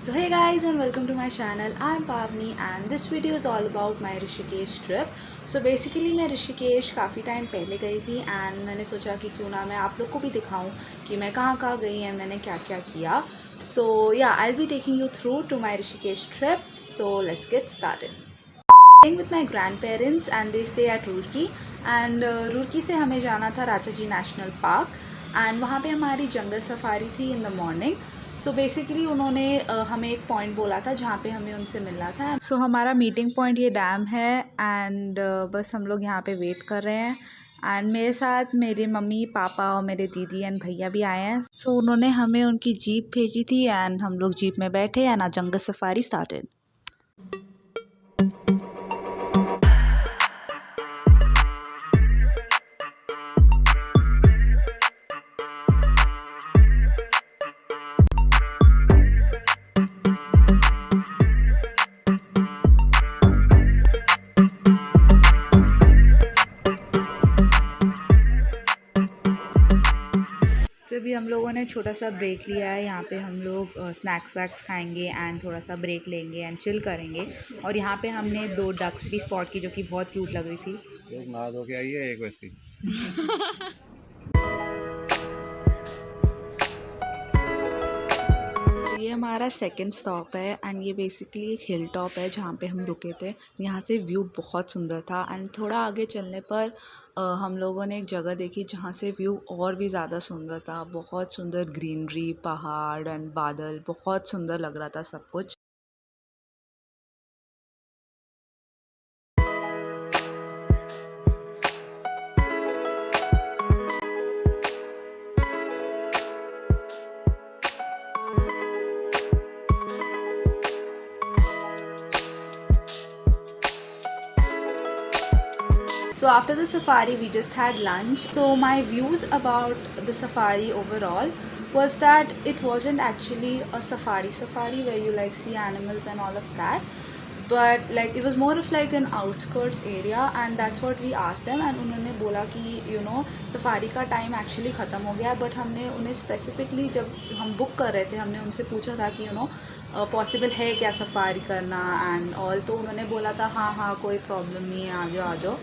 So hey guys and welcome to my channel. I'm Pavni and this video is all about my Rishikesh trip. So basically मैं ऋषिकेश काफ़ी time पहले गई थी and मैंने सोचा कि क्यों ना मैं आप लोग को भी दिखाऊं कि मैं कहाँ कहाँ गई एंड मैंने क्या क्या किया. So yeah, I'll be taking you through to my Rishikesh trip. So let's get started. Staying with my grandparents and they stay at Roorkee and Roorkee से हमें जाना था राजाजी नेशनल पार्क एंड वहाँ पे हमारी जंगल सफारी थी in the morning. So basically उन्होंने हमें एक पॉइंट बोला था जहाँ पे हमें उनसे मिलना था. सो हमारा मीटिंग पॉइंट ये डैम है एंड बस हम लोग यहाँ पे वेट कर रहे हैं एंड मेरे साथ मेरे मम्मी पापा और मेरे दीदी एंड भैया भी आए हैं. सो उन्होंने हमें उनकी जीप भेजी थी एंड हम लोग जीप में बैठे एंड जंगल सफारी स्टार्टेड. तो अभी हम लोगों ने छोटा सा ब्रेक लिया है. यहाँ पे हम लोग स्नैक्स वैक्स खाएंगे एंड थोड़ा सा ब्रेक लेंगे एंड चिल करेंगे. और यहाँ पे हमने 2 डक्स भी स्पॉट की जो कि बहुत क्यूट लग रही थी. एक नहा धो के आई है, एक वैसी. ये हमारा सेकंड स्टॉप है एंड ये बेसिकली एक हिल टॉप है जहाँ पे हम रुके थे. यहाँ से व्यू बहुत सुंदर था एंड थोड़ा आगे चलने पर हम लोगों ने एक जगह देखी जहाँ से व्यू और भी ज़्यादा सुंदर था. बहुत सुंदर ग्रीनरी, पहाड़ एंड बादल, बहुत सुंदर लग रहा था सब कुछ. So after the safari we just had lunch. So my views about the safari overall was that it wasn't actually a safari where you like see animals and all of that, but like it was more of like an outskirts area and that's what we asked them. And उन्होंने बोला कि you know safari का time actually ख़त्म हो गया, but हमने उन्हें specifically जब हम बुक कर रहे थे हमने उनसे पूछा था कि पॉसिबल है क्या सफारी करना एंड ऑल. तो उन्होंने बोला था हाँ कोई प्रॉब्लम नहीं है, आ जाओ.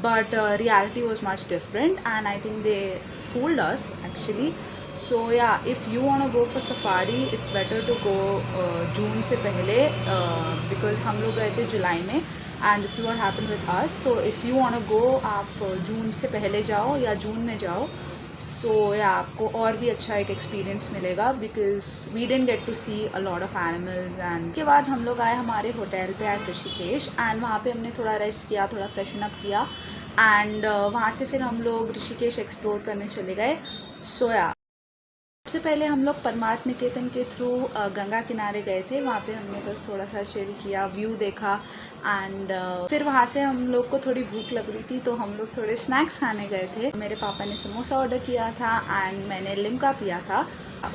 But reality was much different and I think they fooled us actually. So yeah, if you want to go for safari it's better to go जून से पहले because हम लोग गए थे जुलाई में and this is what happened with us. So if you want to go आप जून से पहले जाओ या जून में जाओ. So yeah, आपको और भी अच्छा एक एक्सपीरियंस मिलेगा because we didn't get to see a lot of animals. and के बाद हम लोग आए हमारे होटल पे एट ऋषिकेश एंड वहाँ पे हमने थोड़ा रेस्ट किया, थोड़ा फ्रेशन अप किया एंड वहाँ से फिर हम लोग ऋषिकेश एक्सप्लोर करने चले गए. सो या सबसे पहले हम लोग परमार्थ निकेतन के थ्रू गंगा किनारे गए थे. वहाँ पे हमने बस थोड़ा सा चिल किया, व्यू देखा एंड फिर वहाँ से हम लोग को थोड़ी भूख लग रही थी तो हम लोग थोड़े स्नैक्स खाने गए थे. मेरे पापा ने समोसा ऑर्डर किया था एंड मैंने लिम्का पिया था.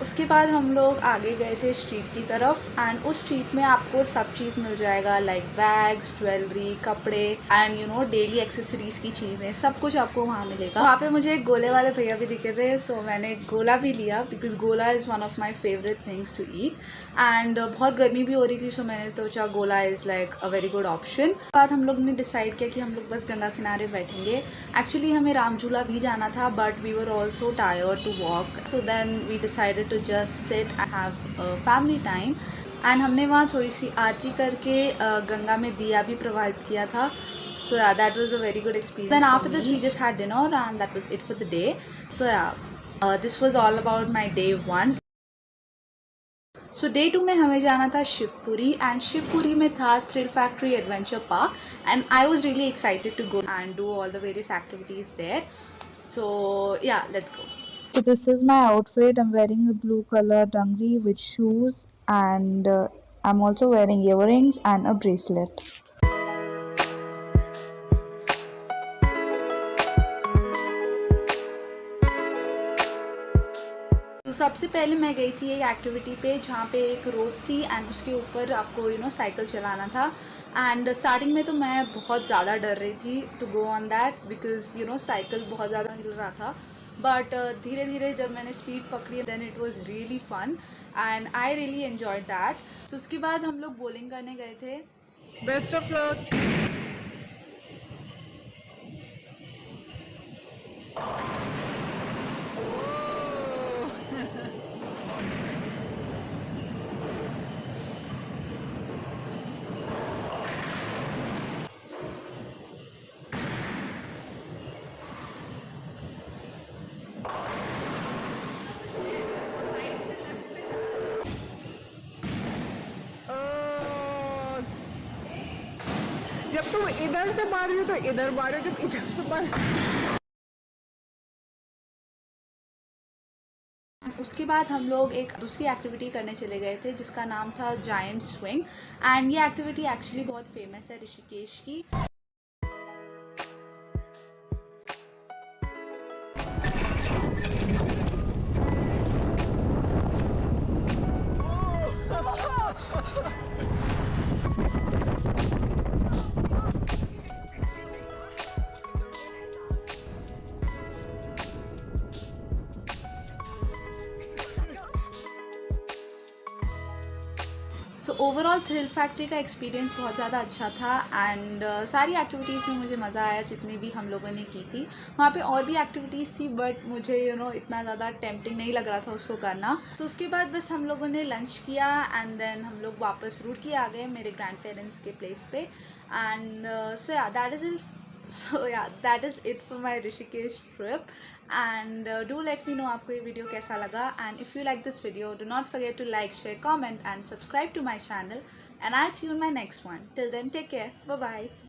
उसके बाद हम लोग आगे गए थे स्ट्रीट की तरफ एंड उस स्ट्रीट में आपको सब चीज़ मिल जाएगा लाइक बैग्स, ज्वेलरी, कपड़े एंड डेली एक्सेसरीज़ की चीज़ें, सब कुछ आपको वहाँ मिलेगा. वहाँ पे मुझे एक गोले वाले भैया भी दिखे थे. सो मैंने गोला भी लिया because gola is one of my favourite things to eat and बहुत गर्मी भी हो रही थी. सो मैंने सोचा गोला is like a very good option. बाद हम लोग ने डिसाइड किया कि हम लोग बस गंगा किनारे बैठेंगे. एक्चुअली हमें रामझूला भी जाना था but we were also tired to walk. So then we decided to just sit and have family time. and हमने वहाँ थोड़ी सी आरती करके गंगा में दिया भी प्रवाहित किया था. so yeah, that was a very good experience. Then after this we just had dinner and that was it for the day. So yeah, this was all about my day 1. So day 2 में हमें जाना था Shivpuri and Shivpuri में था thrill factory adventure park and I was really excited to go and do all the various activities there. so yeah, let's go. So this is my outfit. I'm wearing a blue color dangri with shoes and I'm also wearing earrings and a bracelet. तो सबसे पहले मैं गई थी एक activity पे जहाँ पे एक रोप थी एंड उसके ऊपर आपको साइकिल चलाना था. एंड स्टार्टिंग में तो मैं बहुत ज़्यादा डर रही थी to go on that because cycle बहुत ज़्यादा हिल रहा था. बट धीरे धीरे जब मैंने स्पीड पकड़ी then it was really fun and I really enjoyed that. So उसके बाद हम लोग बोलिंग करने गए थे. Best of luck. जब तुम इधर से मार रही हो तो इधर मारो, जब इधर से मार. उसके बाद हम लोग एक दूसरी एक्टिविटी करने चले गए थे जिसका नाम था जायंट स्विंग. एंड ये एक्टिविटी एक्चुअली बहुत फेमस है ऋषिकेश की. सो ओवरऑल थ्रिल फैक्ट्री का एक्सपीरियंस बहुत ज़्यादा अच्छा था. एंड सारी एक्टिविटीज़ में मुझे मज़ा आया जितनी भी हम लोगों ने की थी. वहाँ पे और भी एक्टिविटीज़ थी बट मुझे इतना ज़्यादा टेम्पटिंग नहीं लग रहा था उसको करना. तो उसके बाद बस हम लोगों ने लंच किया एंड देन हम लोग वापस रुड़की आ गए मेरे ग्रैंड पेरेंट्स के प्लेस पे. And so yeah, that is it for my Rishikesh trip. And do let me know आपको ये वीडियो कैसा लगा. And if you like this video, do not forget to like, share, comment and subscribe to my channel. And I'll see you in my next one. Till then, take care. Bye bye.